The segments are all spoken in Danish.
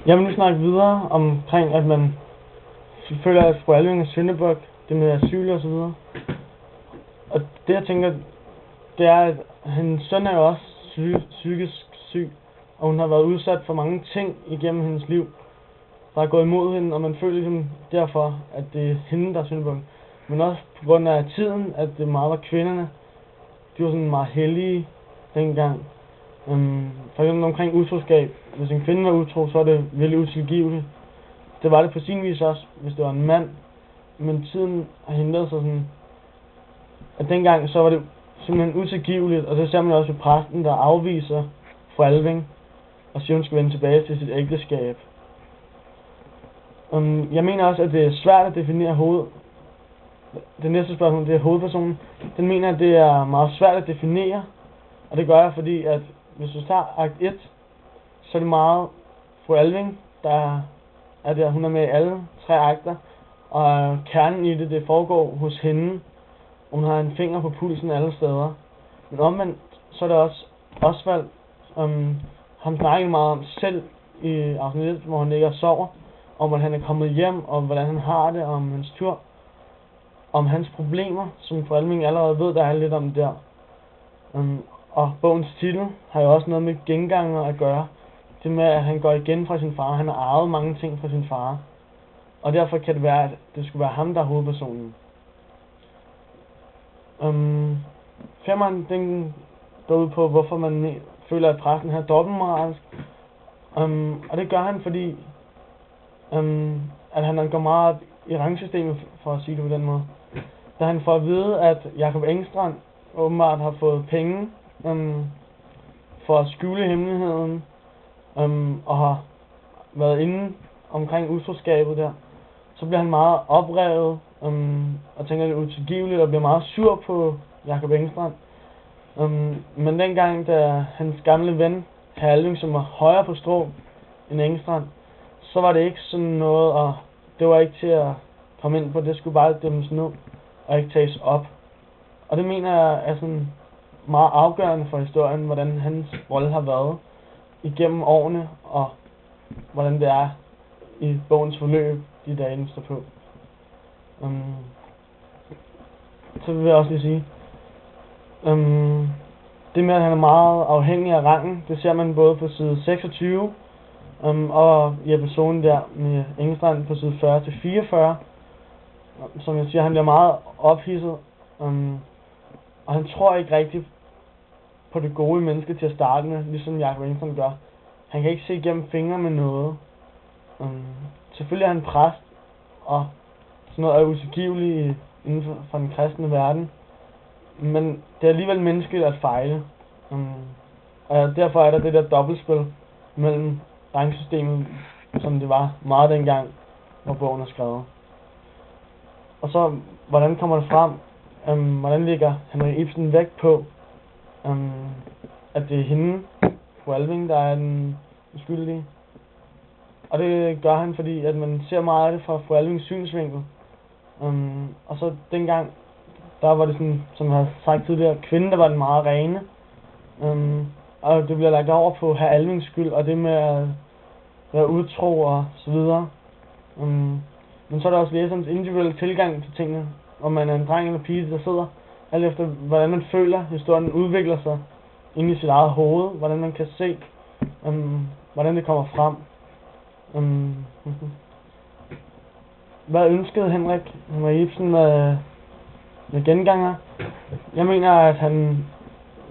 Jeg vil nu snakke videre omkring, at man føler, at fru Alving er syndebuk, det med asyl og så videre. Og det jeg tænker, det er, at hendes søn er jo også psykisk syg, og hun har været udsat for mange ting igennem hendes liv, der er gået imod hende, og man føler ligesom derfor, at det er hende, der er syndebuk. Men også på grund af tiden, at det meget var kvinderne, de var sådan meget hellige dengang. For eksempel omkring utroskab. Hvis en kvinde var utro, så var det virkelig utilgiveligt. Det var det på sin vis også, hvis det var en mand. Men tiden har hindret sig sådan, at dengang så var det simpelthen utilgiveligt. Og det ser man også ved præsten, der afviser fru Alving og siger, hun skal vende tilbage til sit ægteskab. Jeg mener også, at det er svært at definere det næste spørgsmål, det er hovedpersonen. Den mener, at det er meget svært at definere. Og det gør jeg, fordi at hvis du tager akt 1, så er det meget fru Alving, der er der. Hun er med i alle 3 akter. Og kernen i det foregår hos hende. Hun har en finger på pulsen alle steder. Men omvendt, så er det også Osvald. Han snakker meget om selv i afsnit 1, hvor han ligger og sover. Om at han er kommet hjem, og hvordan han har det, om hans tur. Om hans problemer, som fru Alving allerede ved, der er lidt om der. Og bogens titel har jo også noget med genganger at gøre. Det med, at han går igen fra sin far. Han har arvet mange ting fra sin far. Og derfor kan det være, at det skulle være ham, der er hovedpersonen. Femmeren, den går ud på, hvorfor man føler, at præsten er dobbeltmoralsk. Og det gør han, fordi at han går meget op i rangsystemet, for at sige det på den måde. Da han får at vide, at Jakob Engstrand åbenbart har fået penge for at skjule hemmeligheden, og har været inde omkring utroskabet der, så bliver han meget oprevet, og tænker, det er utilgiveligt, og bliver meget sur på Jakob Engstrand. Men dengang, da hans gamle ven, Herr Alving, som var højere på strå end Engstrand, så var det ikke sådan noget, og det var ikke til at komme ind på, det skulle bare dømmes ned, og ikke tages op. Og det mener jeg er sådan meget afgørende for historien, hvordan hans rolle har været igennem årene, og hvordan det er i bogens forløb, de dage, den står på. Så vil jeg også lige sige, det med, at han er meget afhængig af rangen, det ser man både på side 26, og i episoden der med Engstrand på side 40-44. Som jeg siger, han bliver meget ophidset, og han tror ikke rigtigt på det gode menneske til at starte med, ligesom Jakob Engstrand gør. Han kan ikke se igennem fingre med noget. Selvfølgelig er han præst, og sådan noget er utilgiveligt inden for den kristne verden. Men det er alligevel menneskeligt at fejle. Og derfor er der det der dobbeltspil mellem rangsystemet, som det var meget dengang, hvor bogen er skrevet. Og så, hvordan kommer det frem? Hvordan ligger Henrik Ibsen vægt på, at det er hende, fru Alving, der er den skyldige? Og det gør han, fordi at man ser meget af det fra fru Alvings synsvinkel. Og så dengang, der var det sådan, som jeg har sagt tidligere, kvinden, der var den meget rene. Og det bliver lagt over på Herr Alvings skyld, og det med at være utro og så videre. Men så er der også læserens individuelle tilgang til tingene, om man er en dreng eller pige, der sidder, alt efter hvordan man føler, historien udvikler sig inde i sit eget hoved, hvordan man kan se, hvordan det kommer frem. Hvad ønskede Henrik Ibsen med genganger? Jeg mener, at han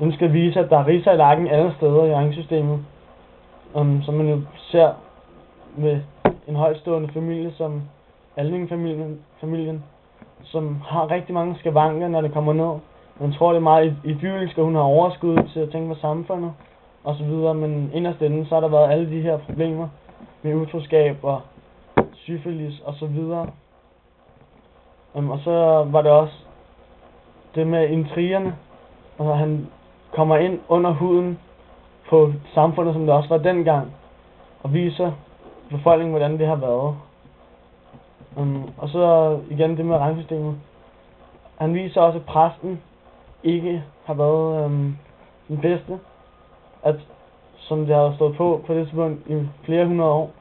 ønskede at vise, at der er ridser i lakken alle steder i rangsystemet, som man jo ser med en højtstående familie som Alving-familien, som har rigtig mange skavanker, når det kommer ned. Man tror, det er meget idyllisk, og hun har overskud til at tænke på samfundet, og så videre, men inderst inde, så har der været alle de her problemer med utroskab og syfilis og så videre. Og så var det også det med intrigerne, og han kommer ind under huden på samfundet, som det også var dengang, og viser befolkningen, hvordan det har været. Og så igen det med rangsystemet. Han viser også, at præsten ikke har været den bedste, at som det har stået på det tidspunkt i flere hundrede år,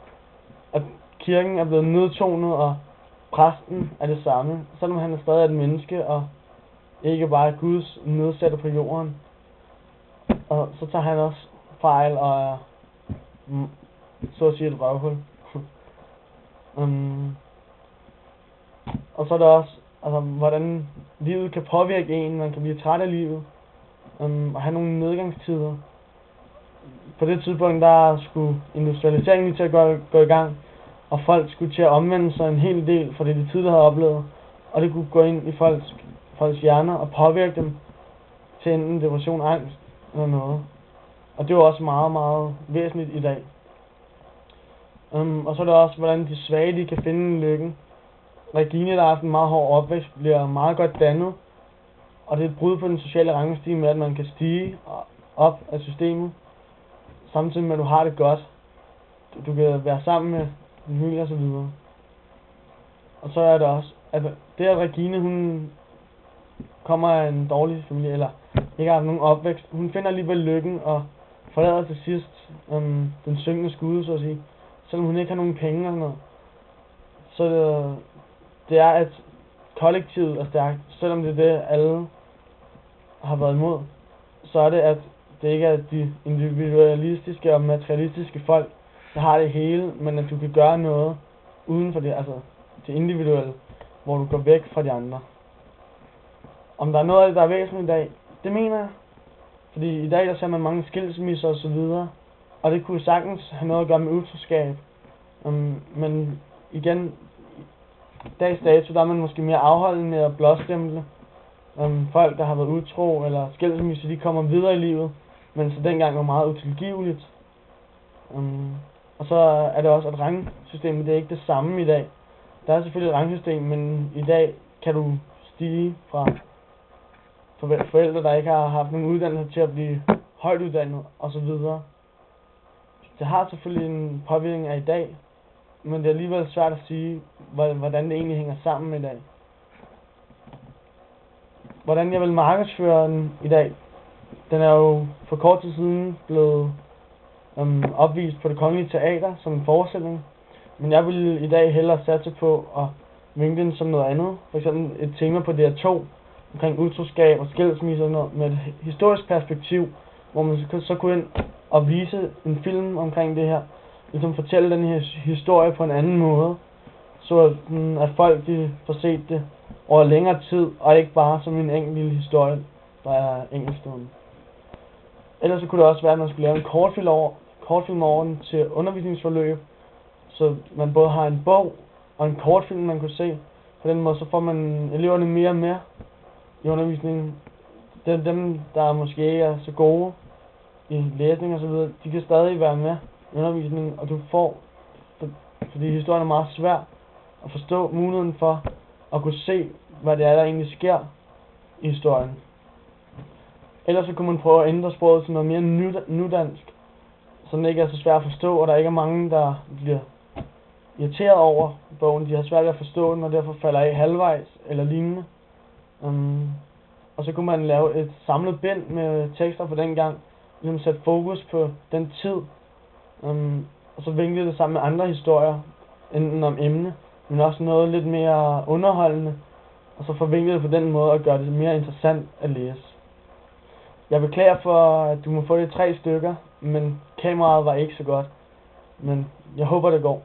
at kirken er blevet nedtonet, og præsten er det samme, selvom han er stadig et menneske, og ikke bare Guds nedsatte på jorden. Og så tager han også fejl, og er, så at sige, et røvhul. Og så er der også, altså, hvordan livet kan påvirke en, man kan blive træt af livet, og have nogle nedgangstider. På det tidspunkt, der skulle industrialiseringen lige til at gå i gang, og folk skulle til at omvende sig en hel del fra det, de tidligere havde oplevet, og det kunne gå ind i folks hjerner og påvirke dem til enten depression, angst eller noget. Og det var også meget, meget væsentligt i dag. Og så er det også, hvordan de svage, de kan finde lykken. Regine, der har haft en meget hård opvækst, bliver meget godt dannet, og det er et brud på den sociale rangstige med, at man kan stige op af systemet, samtidig med, at du har det godt. Du kan være sammen med din familie og så videre. Og så er det også, at det at Regine, hun kommer af en dårlig familie, eller ikke har nogen opvækst, hun finder alligevel lykken og forlader til sidst den syngende skude, så at sige. Selvom hun ikke har nogen penge eller noget. Så det er, at kollektivet er stærkt, selvom det er det, alle har været imod. Så er det, at det ikke er de individualistiske og materialistiske folk, der har det hele, men at du kan gøre noget uden for det, altså det individuelle, hvor du går væk fra de andre. Om der er noget af det, der er væsentligt i dag, det mener jeg. Fordi i dag, der ser man mange skilsmisser og så videre, og det kunne sagtens have noget at gøre med utroskab. Men igen, dags dato, der er man måske mere afholdende med at blåstemple folk, der har været utro eller skilsmisser, de kommer videre i livet, men så dengang var meget utilgiveligt. Og så er det også, at rangsystemet, det er ikke det samme i dag. Der er selvfølgelig et rangsystem, men i dag kan du stige fra forældre, der ikke har haft nogen uddannelse, til at blive højt uddannet osv. Det har selvfølgelig en påvirkning af i dag, men det er alligevel svært at sige, hvordan det egentlig hænger sammen i dag. Hvordan jeg vil markedsføre den i dag, den er jo for kort tid siden blevet opvist på Det Kongelige Teater som en forestilling. Men jeg vil i dag hellere satse på at vinke den som noget andet. For eksempel et tema på DR2 omkring utroskab og skilsmisse og noget, med et historisk perspektiv, hvor man så kunne ind og vise en film omkring det her. Ligesom fortælle den her historie på en anden måde, så at folk de får set det over længere tid, og ikke bare som en enkelt lille historie, der er enkeltstående. Ellers så kunne det også være, at man skulle lave en kortfilm over den til undervisningsforløb, så man både har en bog og en kortfilm, man kunne se. På den måde så får man eleverne mere med i undervisningen. Dem, der måske ikke er så gode i læsning og så videre, de kan stadig være med i undervisningen, og du får, fordi historien er meget svær at forstå, muligheden for at kunne se, hvad det er, der egentlig sker i historien. Ellers så kunne man prøve at ændre sproget til noget mere nudansk, så det ikke er så svært at forstå, og der ikke er mange, der bliver irriteret over bogen. De har svært ved at forstå den, og derfor falder af halvvejs eller lignende. Og så kunne man lave et samlet bind med tekster for den gang, ligesom sætte fokus på den tid, og så vinkle det sammen med andre historier, enten om emne, men også noget lidt mere underholdende, og så forvinkle det på den måde og gøre det mere interessant at læse. Jeg beklager for, at du må få det 3 stykker, men kameraet var ikke så godt, men jeg håber det går.